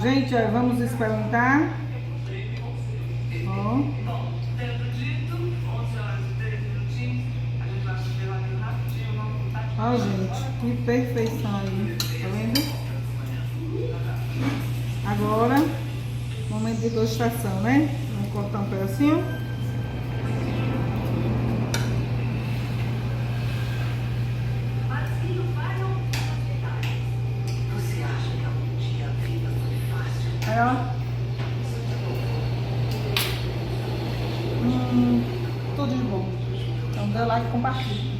Gente, ó, vamos experimentar. Ó. Ó, gente, que perfeição aí. Tá vendo? Agora, momento de degustação, né? Vamos cortar um pedacinho. Aí, ó. Tudo de bom. Então, dê like e compartilhe.